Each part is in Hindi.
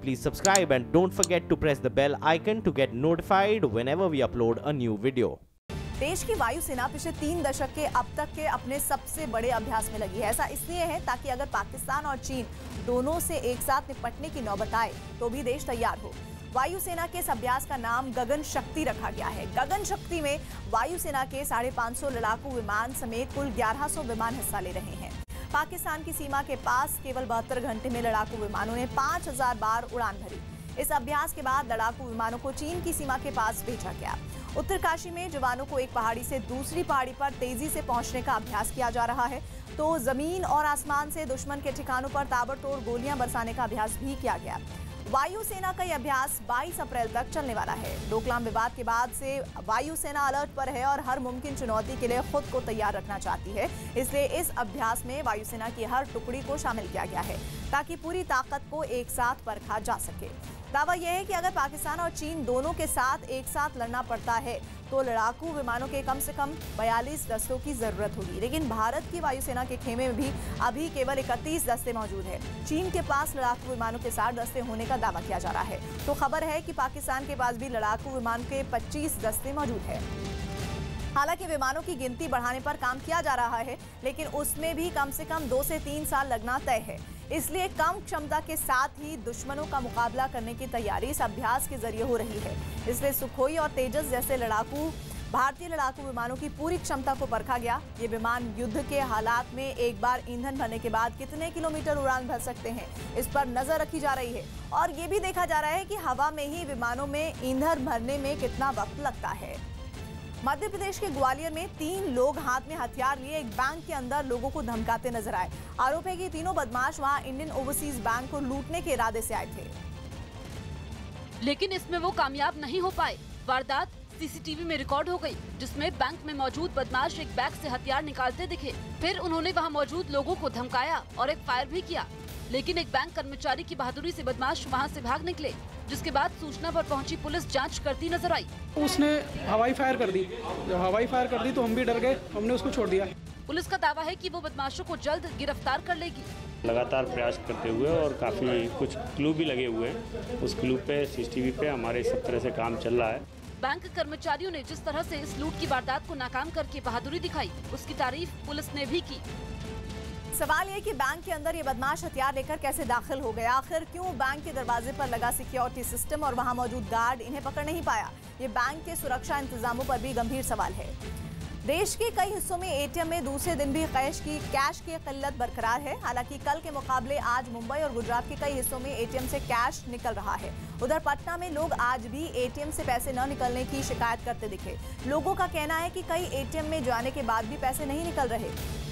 please subscribe and don't forget to press the bell icon to get notified whenever we upload a new video. देश की वायुसेना पिछले 3 दशक के अब तक के अपने सबसे बड़े अभ्यास में लगी है। ऐसा इसलिए है ताकि अगर पाकिस्तान और चीन दोनों से एक साथ निपटने की नौबत आए तो भी देश तैयार हो। वायुसेना के इस अभ्यास का नाम गगन शक्ति रखा गया है। गगन शक्ति में वायुसेना के 550 लड़ाकू विमान समेत कुल 1100 विमान हिस्सा ले रहे हैं। पाकिस्तान की सीमा के पास केवल 72 घंटे में लड़ाकू विमानों ने 5000 बार उड़ान भरी। इस अभ्यास के बाद लड़ाकू विमानों को चीन की सीमा के पास भेजा गया। उत्तरकाशी में जवानों को एक पहाड़ी से दूसरी पहाड़ी पर तेजी से पहुंचने का अभ्यास किया जा रहा है, तो जमीन और आसमान से दुश्मन के ठिकानों पर ताबड़तोड़ गोलियां बरसाने का अभ्यास भी किया गया। वायुसेना का यह अभ्यास 22 अप्रैल तक चलने वाला है। डोकलाम विवाद के बाद से वायुसेना अलर्ट पर है और हर मुमकिन चुनौती के लिए खुद को तैयार रखना चाहती है। इसलिए इस अभ्यास में वायुसेना की हर टुकड़ी को शामिल किया गया है ताकि पूरी ताकत को एक साथ परखा जा सके। दावा यह है कि अगर पाकिस्तान और चीन दोनों के साथ एक साथ लड़ना पड़ता है तो लड़ाकू विमानों के कम से कम 42 दस्तों की जरूरत होगी, लेकिन भारत की वायुसेना के खेमे में भी अभी केवल 31 दस्ते मौजूद हैं। चीन के पास लड़ाकू विमानों के 60 दस्ते होने का दावा किया जा रहा है, तो खबर है कि पाकिस्तान के पास भी लड़ाकू विमान के 25 दस्ते मौजूद है। हालांकि विमानों की गिनती बढ़ाने पर काम किया जा रहा है, लेकिन उसमें भी कम से कम 2 से 3 साल लगना तय है। इसलिए कम क्षमता के साथ ही दुश्मनों का मुकाबला करने की तैयारी इस अभ्यास के जरिए हो रही है। इसलिए सुखोई और तेजस जैसे भारतीय लड़ाकू विमानों की पूरी क्षमता को परखा गया। ये विमान युद्ध के हालात में एक बार ईंधन भरने के बाद कितने किलोमीटर उड़ान भर सकते हैं, इस पर नजर रखी जा रही है। और ये भी देखा जा रहा है कि हवा में ही विमानों में ईंधन भरने में कितना वक्त लगता है। मध्य प्रदेश के ग्वालियर में 3 लोग हाथ में हथियार लिए एक बैंक के अंदर लोगों को धमकाते नजर आए। आरोप है कि तीनों बदमाश वहां इंडियन ओवरसीज बैंक को लूटने के इरादे से आए थे, लेकिन इसमें वो कामयाब नहीं हो पाए। वारदात सीसीटीवी में रिकॉर्ड हो गई, जिसमें बैंक में मौजूद बदमाश एक बैग से हथियार निकालते दिखे। फिर उन्होंने वहां मौजूद लोगों को धमकाया और एक फायर भी किया, लेकिन एक बैंक कर्मचारी की बहादुरी से बदमाश वहां से भाग निकले, जिसके बाद सूचना पर पहुंची पुलिस जांच करती नजर आई। उसने हवाई फायर कर दी। जब हवाई फायर कर दी तो हम भी डर गए, हमने उसको छोड़ दिया। पुलिस का दावा है कि वो बदमाशों को जल्द गिरफ्तार कर लेगी। लगातार प्रयास करते हुए और काफ़ी कुछ क्लू भी लगे हुए हैं। उस क्लू पे सीसीटीवी पे हमारे सब तरह से काम चल रहा है। बैंक कर्मचारियों ने जिस तरह से इस लूट की वारदात को नाकाम करके बहादुरी दिखाई, उसकी तारीफ पुलिस ने भी की। सवाल यह कि बैंक के अंदर ये बदमाश हथियार लेकर कैसे दाखिल हो गया। आखिर क्यों बैंक के दरवाजे पर लगा सिक्योरिटी सिस्टम और वहां मौजूद गार्ड इन्हें पकड़ नहीं पाया। ये बैंक के सुरक्षा इंतजामों पर भी गंभीर सवाल है। देश के कई हिस्सों में एटीएम में दूसरे दिन भी कैश की किल्लत बरकरार है। हालांकि कल के मुकाबले आज मुंबई और गुजरात के कई हिस्सों में एटीएम से कैश निकल रहा है। उधर पटना में लोग आज भी एटीएम से पैसे न निकलने की शिकायत करते दिखे। लोगों का कहना है कि कई एटीएम में जाने के बाद भी पैसे नहीं निकल रहे।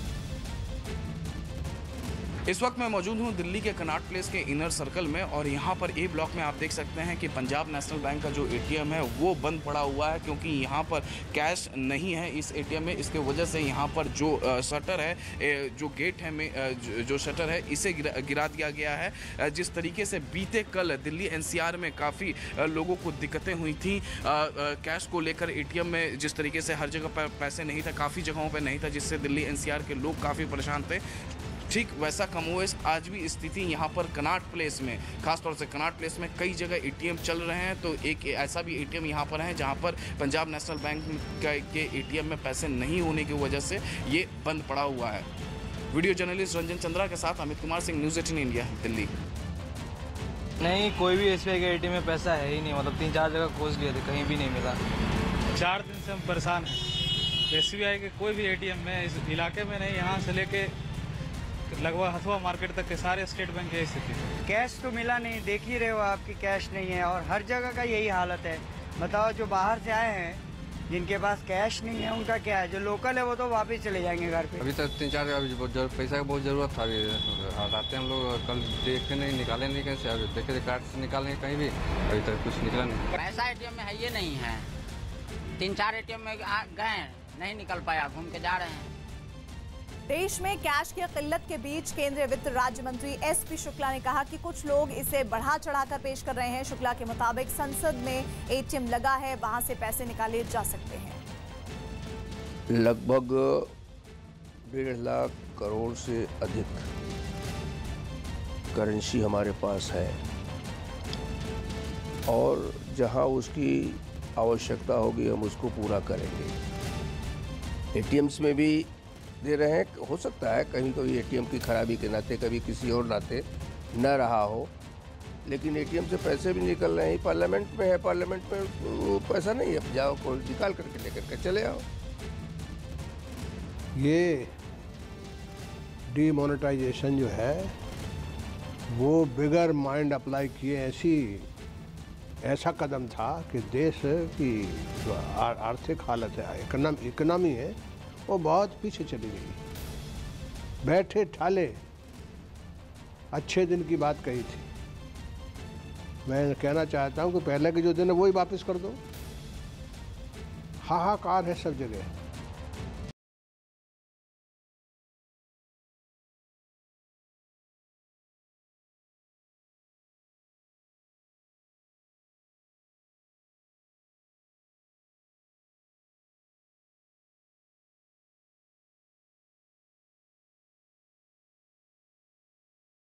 इस वक्त मैं मौजूद हूं दिल्ली के कनॉट प्लेस के इनर सर्कल में और यहां पर ए ब्लॉक में आप देख सकते हैं कि पंजाब नेशनल बैंक का जो एटीएम है वो बंद पड़ा हुआ है, क्योंकि यहां पर कैश नहीं है इस एटीएम में। इसके वजह से यहां पर जो शटर है, जो गेट है, जो शटर है, इसे गिरा दिया गया है। जिस तरीके से बीते कल दिल्ली एनसीआर में काफ़ी लोगों को दिक्कतें हुई थी कैश को लेकर। एटीएम में जिस तरीके से हर जगह पर पैसे नहीं था, काफ़ी जगहों पर नहीं था, जिससे दिल्ली एनसीआर के लोग काफ़ी परेशान थे। ठीक वैसा कमोवेश आज भी स्थिति यहाँ पर कनॉट प्लेस में, खासतौर से कनॉट प्लेस में कई जगह एटीएम चल रहे हैं। तो एक ऐसा भी एटीएम यहाँ पर है जहाँ पर पंजाब नेशनल बैंक के एटीएम में पैसे नहीं होने की वजह से ये बंद पड़ा हुआ है। वीडियो जर्नलिस्ट रंजन चंद्रा के साथ अमित कुमार सिंह, न्यूज़ 18 इंडिया, दिल्ली। नहीं, कोई भी एसबीआई के एटीएम में पैसा है ही नहीं। मतलब 3-4 जगह खोज लिए थे, कहीं भी नहीं मिला। 4 दिन से हम परेशान हैं। एसबीआई के कोई भी एटीएम में इस इलाके में नहीं, यहाँ से लेके लगभग हथुआ मार्केट तक के सारे स्टेट बैंक की स्थिति है। कैश तो मिला नहीं, देख ही रहे हो आपकी कैश नहीं है और हर जगह का यही हालत है। बताओ, जो बाहर से आए हैं जिनके पास कैश नहीं है उनका क्या है, जो लोकल है वो तो वापस चले जाएंगे घर पे। अभी तक 3-4 पैसा का बहुत जरूरत था। आते हम लोग कल देख के नहीं निकाले, नहीं कहीं से, अभी देखे कार्ड से निकालेंगे कहीं भी, अभी तक कुछ निकला नहीं। पैसा एटीएम में है ये नहीं है। 3-4 एटीएम में गए, नहीं निकल पाया, घूम के जा रहे हैं। देश में कैश की किल्लत के बीच केंद्रीय वित्त राज्य मंत्री एसपी शुक्ला ने कहा कि कुछ लोग इसे बढ़ा चढ़ाकर पेश कर रहे हैं। शुक्ला के मुताबिक संसद में एटीएम लगा है, वहां से पैसे निकाले जा सकते हैं। लगभग 1.5 लाख करोड़ से अधिक करेंसी हमारे पास है। और जहां उसकी आवश्यकता होगी हम उसको पूरा करेंगे। एटीएम्स में भी दे रहे हैं, हो सकता है कहीं कोई एटीएम की खराबी के नाते कभी किसी और नाते न रहा हो, लेकिन एटीएम से पैसे भी निकल रहे हैं। पार्लियामेंट में है, पार्लियामेंट में वो पैसा नहीं है, जाओ को निकाल करके लेकर के चले आओ। ये डीमोनेटाइजेशन जो है वो बिगर माइंड अप्लाई किए ऐसा कदम था कि देश की जो आर्थिक हालत है, इकोनॉमी है, वो बहुत पीछे चली गई। बैठे ठाले अच्छे दिन की बात कही थी। मैं कहना चाहता हूँ कि पहले के जो दिन है वही वापस कर दो। हाहाकार है सब जगह।